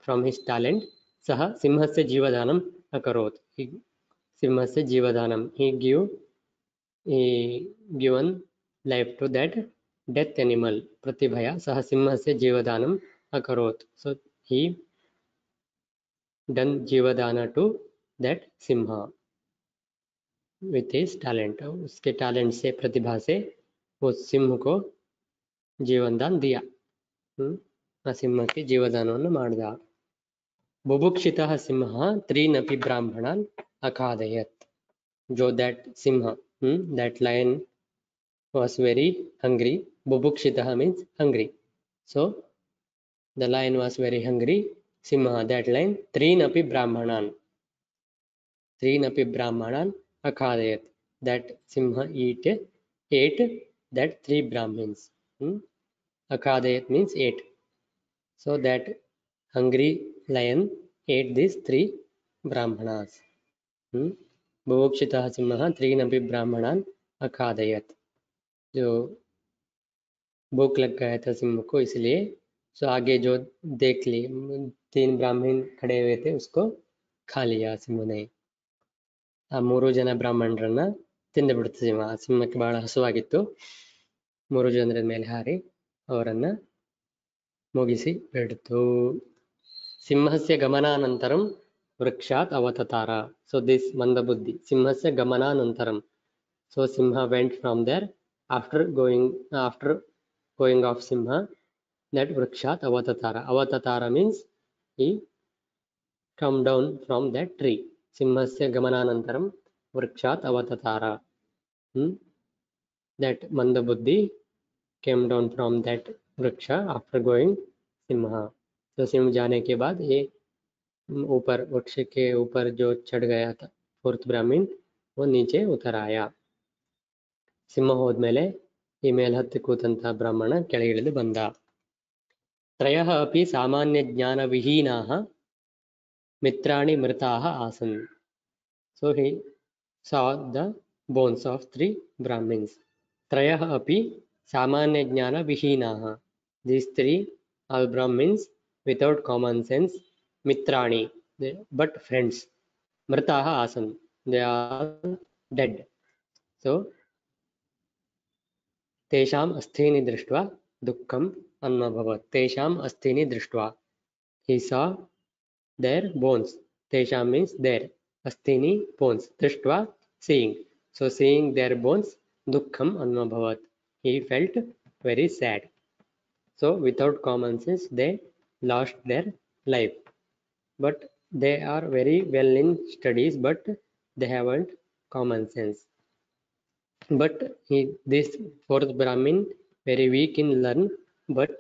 from his talent, saha simhasya jivadanam akarot, he simhasya jivadanam, he given life to that death animal. Pratibhaya saha simhasya jivadanam akarot, so he done jivadana to that simha with his talent. उसके talent से, प्रतिभा से उस सिंह को जीवन दान दिया. ಆ ಸಿಂಹಕ್ಕೆ ಜೀವದಾನವನ್ನು ಮಾಡಿದ. ಬುಭುಕ್ಷಿತಃ ಸಿಂಹ ತ್ರೀನಪಿ ಬ್ರಾಹ್ಮಣಾನ್ ಅಖಾದಯತ್. जो that simha, that lion was very hungry. Bubukshitah means hungry. So the lion was very hungry. Simha, that lion, trinapi brahmanan akhadayat. That simha ate that three brahmins. Akhadayat means ate. So that hungry lion ate these three brahmanas. बुभुक्षितः सिंहः त्रीनपि ब्राह्मणान् अखादयत. जो भूख लग गया था सिंह को, इसलिए सो आगे जो देख ली, तीन ब्राह्मण खड़े हुए थे, उसको खा लिया सिंह ने. ಆ ಮೂರು ಜನ ಬ್ರಾಹ್ಮಣರನ್ನ ತಿಂದುಬಿಡ್ತು ಸಿಂಹ. ಸಿಂಹಕ್ಕೆ ಬಹಳ ಹಸುವಾಗಿತ್ತು. ಮೂರು ಜನರ ಮೇಲೆ ಹಾರಿ ಅವರನ್ನ ಮುಗಿಸಿ ಬಿಡ್ತು. ಸಿಂಹಸ್ಯ ಗಮನಾನಂತರಂ वृक्षात् अवततार. So this Mandabuddhi, Simhasya Gamananantaram. So Simha went from there after going off Simha, that Vrikshat Avatatara. Avatatara means he come down from that tree. Simhasya Gamananantaram Vrikshat Avatatara. That Mandabuddhi came down from that Vriksha after going Simha. तो सिंह जाने के बाद ये ऊपर वृक्ष के ऊपर जो चढ़ गया था फोर्थ ब्राह्मण वो नीचे उतर आया. ಸಿಂಹ ಹೋದ್ಮೇಲೆ ಈ ಮೇಲ್ಹತ್ತಿ ಕೂತಂತ ಬ್ರಾಹ್ಮಣ ಕೆಳಗಿಳಿದು ಬಂದ. ತ್ರಯಃ ಅಪಿ ಸಾಮಾನ್ಯ ಜ್ಞಾನ ವಿಹೀನಾಃ ಮಿತ್ರಾಣಿ ಮೃತಾಃ ಆಸನ್. So he saw the bones of three Brahmins. ತ್ರಯಃ ಅಪಿ ಸಾಮಾನ್ಯ ಜ್ಞಾನ ವಿಹೀನಾಃ. These three are Brahmins without common sense. Mitrani, but friends. Mritaः आसन्, they are dead. So तेषाम् अस्थिनि दृष्ट्वा दुःखम् अन्वभवत्. तेषाम् अस्थिनि दृष्ट्वा, he saw their bones. तेषां means their, अस्थिनि bones, दृष्ट्वा seeing. So seeing their bones, dukkam anubhavat, he felt very sad. So without common sense they lost their life. But they are very well in studies, but they haven't common sense. But this fourth Brahmin very weak in learn, but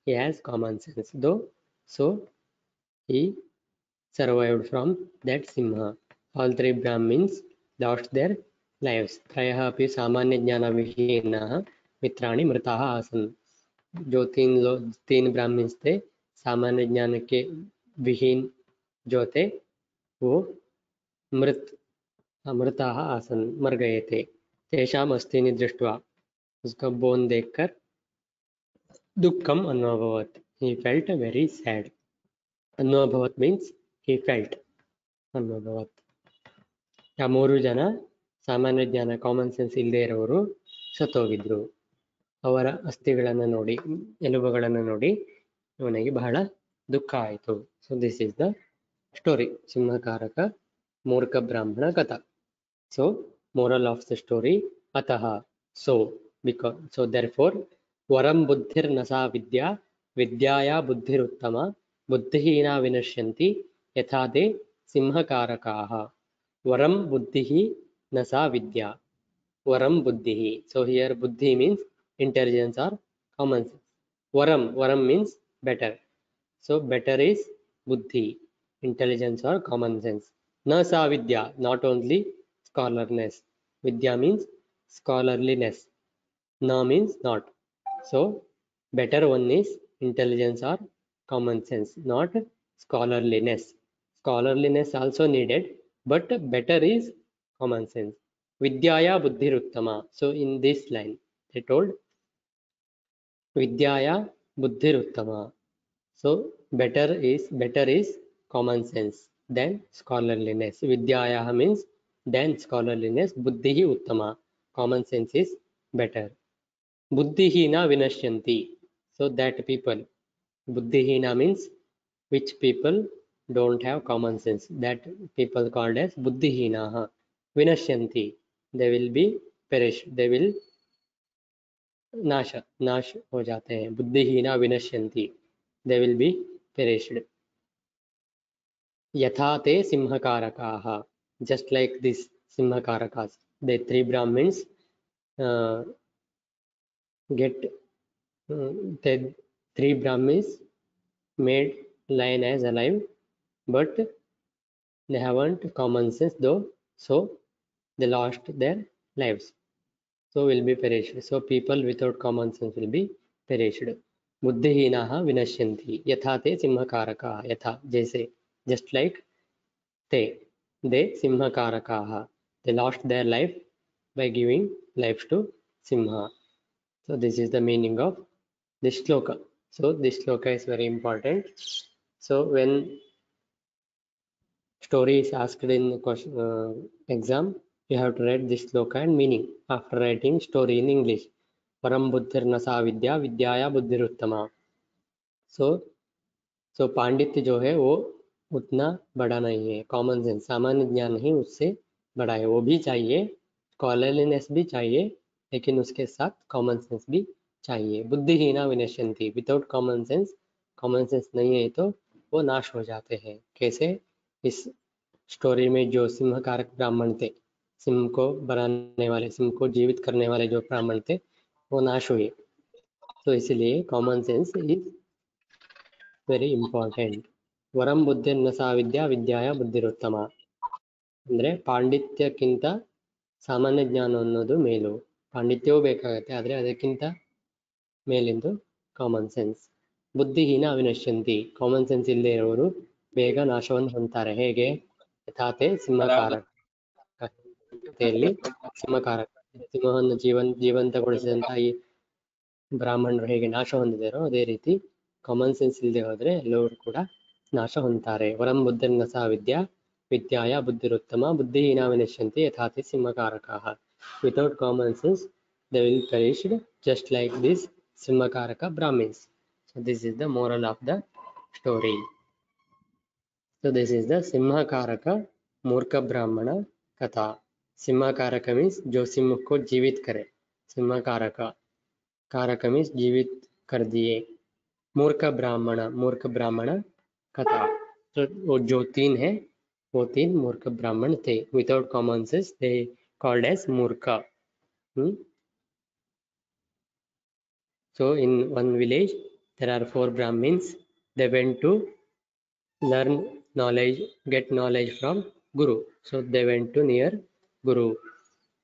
he has common sense though. So he survived from that Simha. All three Brahmins lost their lives. त्रयः अपि सामान्य ज्ञान विहीनाः मित्राणि मृताः आसन्. जो तीन ब्राह्मण थे सामान्य ज्ञान के विहीन जो थे वो मृताः आसन्, मर गए थे. तेषाम् अस्थिनि दृष्ट्वा, उसका बोन देखकर दुःखम् अन्वभवत्, he felt very sad. अन्वभवत् means he felt. अन्वभवत्. ಆ ಮೂರು ಜನ ಸಾಮಾನ್ಯ ಜ್ಞಾನ ಕಾಮನ್ ಸೆನ್ಸ್ ಇಲ್ಲದೆ ಇರೋರು ಸತ್ತೋಗಿದ್ರು. ಅವರ ಅಸ್ಥಿಗಳನ್ನು ನೋಡಿ, ಎಲುಬುಗಳನ್ನು ನೋಡಿ ಇವನಿಗೆ ಬಹಳ ದುಃಖ ಆಯಿತು. So this is the story, ಸಿಂಹಕಾರಕ ಮೂರ್ಖ ಬ್ರಾಹ್ಮಣ ಕಥಾ. So moral of the story, atah, so therefore varam buddhir nasa vidya vidyaya buddhiruttama buddhihina vinashyanti yatha te simhakarakaah. Varam buddhihi nasa vidya, varam buddhihi. So here buddhi means intelligence or common sense. Varam means better. So better is buddhi, intelligence or common sense. Nasa vidya, not only scholarness. Vidya means scholarliness. Na means not. So better one is intelligence or common sense, not scholarliness. Scholarliness also needed, but better is common sense. Vidyaya buddhiruttama. So in this line they told Vidyaya buddhiruttama. So better is common sense than scholarliness. Vidyaya means than scholarliness. Buddhihi uttama, common sense is better. Buddhihina vinashyanti. So that people, buddhihina means which people don't have common sense, that people called as buddhihinaha. Vinashyanti, they will be perish, they will नाश हो जाते हैं. बुद्धिहीना विनश्यन्ति, they will be perished. यथा ते सिंहकारकाः, just like this simhakarakas, the three brahmins the three brahmins made lion as alive, but they haven't common sense though, so they lost their lives, so will be perished. So people without common sense will be perished. बुद्धिहीनाः विनश्यन्ति यथा ते सिंहकारकाः. यथा जैसे, just like they simhakarakaah, they lost their life by giving life to simha. So this is the meaning of this shloka. So this shloka is very important. So when story is asked in question, exam, you have to write this shloka and meaning after writing story in English. Param buddhir nasa vidya vidyaya buddhiruttama. So पांडित्य जो है वो उतना बड़ा नहीं है। Common sense, सामान्य ज्ञान नहीं उससे बड़ा है, वो भी चाहिए, स्कॉलरलीनेस भी चाहिए, लेकिन उसके साथ कॉमन सेंस भी चाहिए। बुद्धिहीना विनश्यन्ति, विदाउट कॉमन सेंस नहीं है तो वो नाश हो जाते हैं। कैसे? इस स्टोरी में जो सिंह कारक ब्राह्मण थे, सिंह को बनाने वाले, सिंह को जीवित करने वाले जो ब्राह्मण थे, वो नाश हुए। तो इसलिए common sense is very important. ವರಂ ಬುದ್ಧಿರ್ನ ಸಾ ವಿದ್ಯಾ ವಿದ್ಯಾಯ ಬುದ್ಧಿರುತ್ತಮ. ಅಂದರೆ ಪಾಂಡಿತ್ಯಕ್ಕಿಂತ ಸಾಮಾನ್ಯ ಜ್ಞಾನ ಅನ್ನೋದು ಮೇಲು. ಪಾಂಡಿತ್ಯವೂ ಬೇಕಾಗತ್ತೆ, ಆದರೆ ಅದಕ್ಕಿಂತ ಮೇಲಿಂದು ಕಾಮನ್ ಸೆನ್ಸ್. ಬುದ್ಧಿಹೀನ ಅವಿನಶ್ಯಂತಿ, ಕಾಮನ್ ಸೆನ್ಸ್ ಇಲ್ಲದೆ ಇರೋರು ಬೇಗ ನಾಶವನ್ನು ಹೊಂದ್ತಾರೆ. ಹೇಗೆ? ಯಥಾತೆ ಸಿಂಹಕಾರಕ, ಕಥೆಯಲ್ಲಿ ಸಿಂಹಕಾರಕ, ಸಿಂಹವನ್ನು ಜೀವಂತಗೊಳಿಸಿದಂಥ ಈ ಬ್ರಾಹ್ಮಣರು ಹೇಗೆ ನಾಶ ಹೊಂದಿದಾರೋ ಅದೇ ರೀತಿ ಕಾಮನ್ ಸೆನ್ಸ್ ಇಲ್ಲದೆ ಹೋದ್ರೆ ಎಲ್ಲರೂ ಕೂಡ ನಾಶ ಹೊಂದ್ತಾರೆ. ವರಂ ಬುದ್ಧಿರ್ನ ಸಾ ವಿದ್ಯಾ ವಿದ್ಯಾಯ ಬುದ್ಧಿರುತ್ತಮ ಬುದ್ಧಿಹೀನ ವಿನಶ್ಯಂತಿ ಯಥಾತಿ ಸಿಂಹಕಾರಕಾಃ. Without common sense they will perish just like this Simhakaraka Brahmins. So this is the moral of the story. So this is the Simhakaraka Murkha Brahmana Katha. Simhakaraka means जो सिंह को जीवित करे, सिंहकारका, कारक मीन्स जीवित कर दिए. मूर्ख ब्राह्मण कथा, तो वो जो तीन है वो तीन मूर्ख ब्राह्मण थे. Without common sense they called as मूर्ख. So in one village there are 4 Brahmins. They went to learn knowledge, get knowledge from Guru. So they went to near Guru.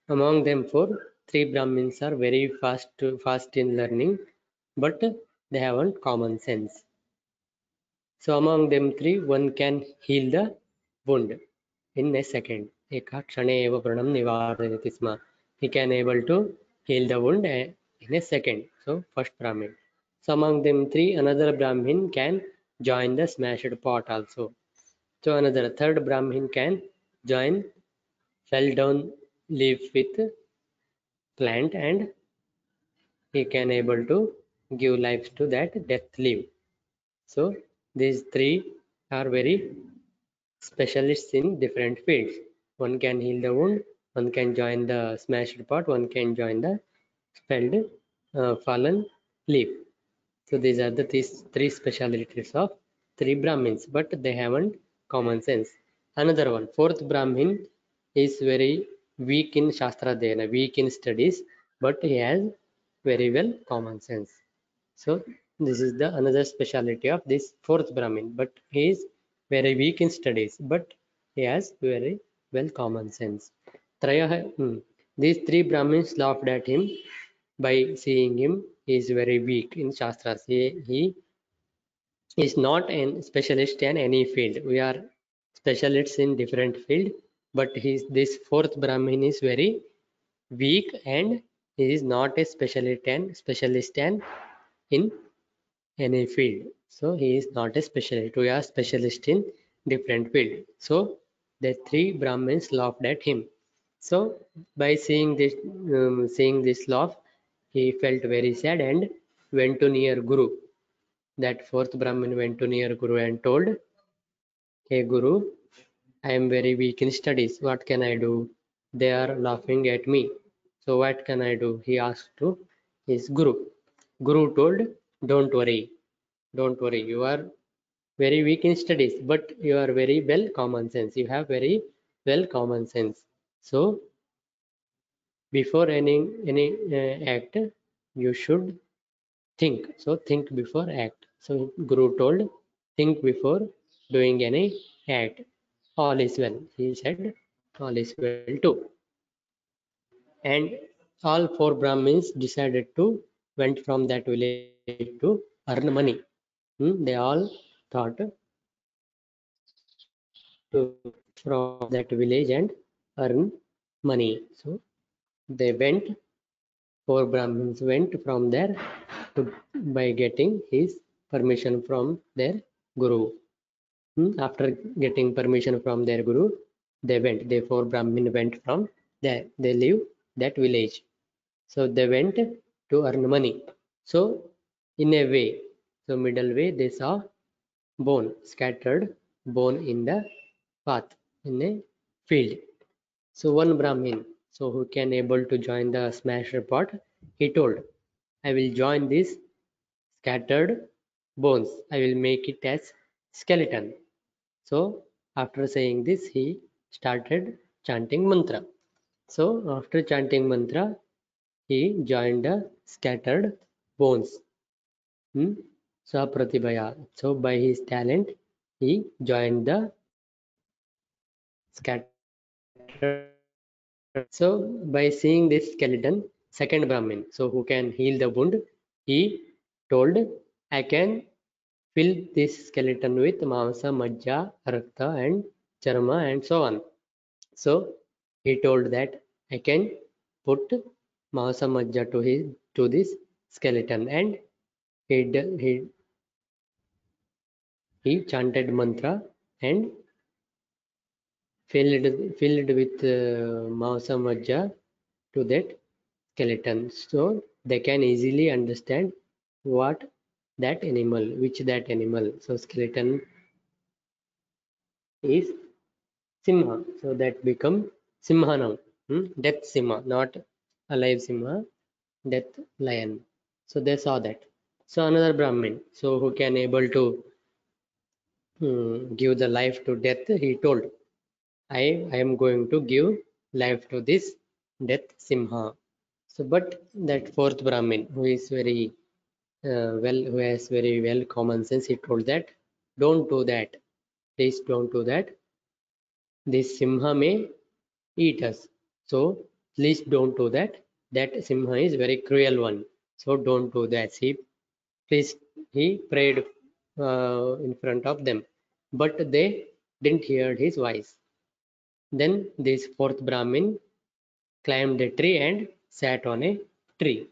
Among them 4, 3 Brahmins are very fast in learning, but they haven't common sense. So among them 3, one can heal the wound in a second. Eka kshane eva pranam nivarayati sma. He can able to heal the wound in a second. So first Brahmin. So among them 3, another Brahmin can join the smashed pot also. So another third Brahmin can join fell down leaf with plant and he can able to give life to that death leaf. So these 3 are very specialists in different fields. One can heal the wound, one can join the smashed pot, one can join the felled fallen leaf. So these are the 3 specialities of 3 Brahmins, but they haven't common sense. Another one, 4th Brahmin is very weak in Shastra Dhyana, weak in studies, but he has very well common sense. So this is the another speciality of this 4th Brahmin, but he is very weak in studies, but he has very well common sense. These 3 Brahmins laughed at him by seeing him he is very weak in Shastras. He is not a specialist in any field. We are specialists in different field, but this 4th Brahmin is very weak and he is not a specialist in any field. So he is not a specialist. We are specialist in different field. So the 3 Brahmins laughed at him. So by seeing this laugh, he felt very sad and went to near Guru. That 4th Brahmin went to near Guru and told, "Hey Guru, I am very weak in studies. What can I do? They are laughing at me. So what can I do?" He asked to his Guru. Guru told, "Don't worry. Don't worry. You are very weak in studies, but you are very well common sense. You have very well common sense. So before any act, you should think. So think before act." So Guru told, "Think before doing any act. All is well." He said, "All is well too." And all 4 Brahmins decided to went from that village to earn money. They all thought to from that village and earn money. So they went, 4 Brahmins went from there by getting his permission from their Guru. After getting permission from their Guru, they 4 Brahmin went from there. They leave that village. So they went to earn money. So in a way, so middle way, they saw bone scattered bone in the path, in a field. So one Brahmin, so who can able to join the smashed pot, he told, I will join these scattered bones. I will make it as skeleton. So after saying this, he started chanting mantra. So after chanting mantra, he joined the scattered bones. Sapratibhaya. So by his talent, he joined the scattered bones. So by seeing this skeleton, second Brahmin, so who can heal the wound, he told, I can fill this skeleton with mamsa, majja, rakta and charma and so on. So he told that I can put mamsa majja to this skeleton, and he he chanted mantra and filled with Mausa Majja to that skeleton, so they can easily understand what that animal, which that animal. So skeleton is Simha, so that become Simha now. Death Simha, not alive Simha, death lion. So they saw that. So another Brahmin, so who can able to give the life to death, he told, I am going to give life to this death Simha. So, but that fourth Brahmin, who is very who has very well common sense, he told that, don't do that. Please don't do that. This Simha may eat us. So, please don't do that. That Simha is very cruel one. So, don't do that. Please, he prayed in front of them, but they didn't hear his voice. Then this fourth Brahmin climbed a tree and sat on a tree.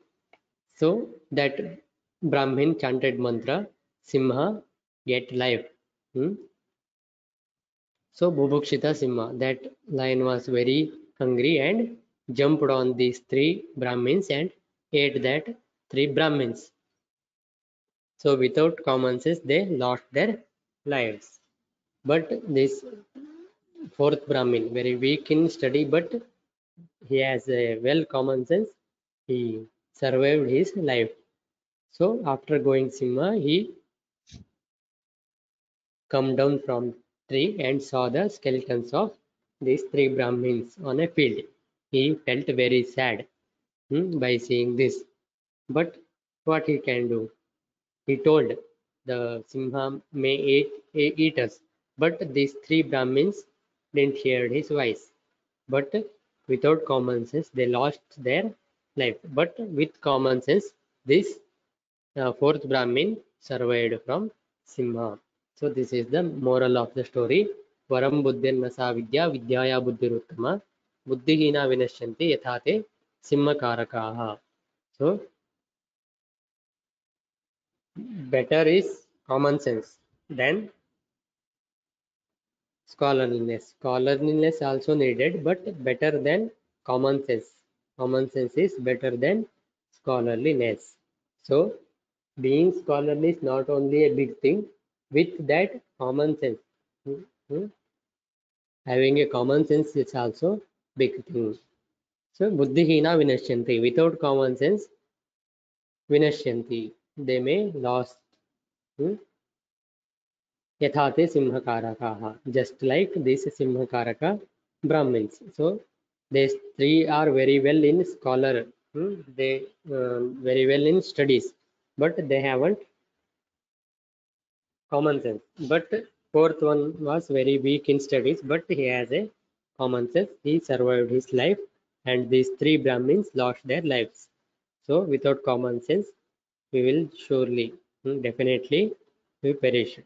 So that Brahmin chanted mantra, Simha get life. So Bubukshita Simha, that lion was very hungry and jumped on these three Brahmins and ate that three Brahmins. So without common sense, they lost their lives. But this fourth Brahmin, very weak in study, but he has a well common sense. He survived his life. So after going Simha, he come down from tree and saw the skeletons of these three Brahmins on a field. He felt very sad by seeing this. But what he can do? He told the Simha may eat us. But these three Brahmins didn't hear his voice. But without common sense, they lost their life. But with common sense, this fourth Brahmin survived from Simha. So this is the moral of the story. Varam buddhirna sa vidya vidyaya buddhiruttama buddhihina vinashyanti yathate simha karakaha. So better is common sense than scholarliness. Scholarliness also needed, but better than common sense. Common sense is better than scholarliness. So being scholarly is not only a big thing, with that common sense. Hmm, hmm. Having a common sense is also big thing. So buddhihina vinashyanti. Without common sense, vinashyanti. They may lost. Hmm? Yathate simhakarakaha. Just like this simhakaraka Brahmins. So these three are very well in scholar. They very well in studies, but they haven't common sense. But fourth one was very weak in studies, but he has a common sense. He survived his life, and these three Brahmins lost their lives. So without common sense, we will surely, definitely, we perish.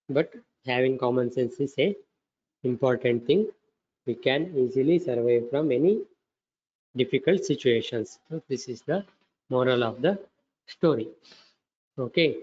But having common sense is a important thing. We can easily survive from any difficult situations. So this is the moral of the story. Okay.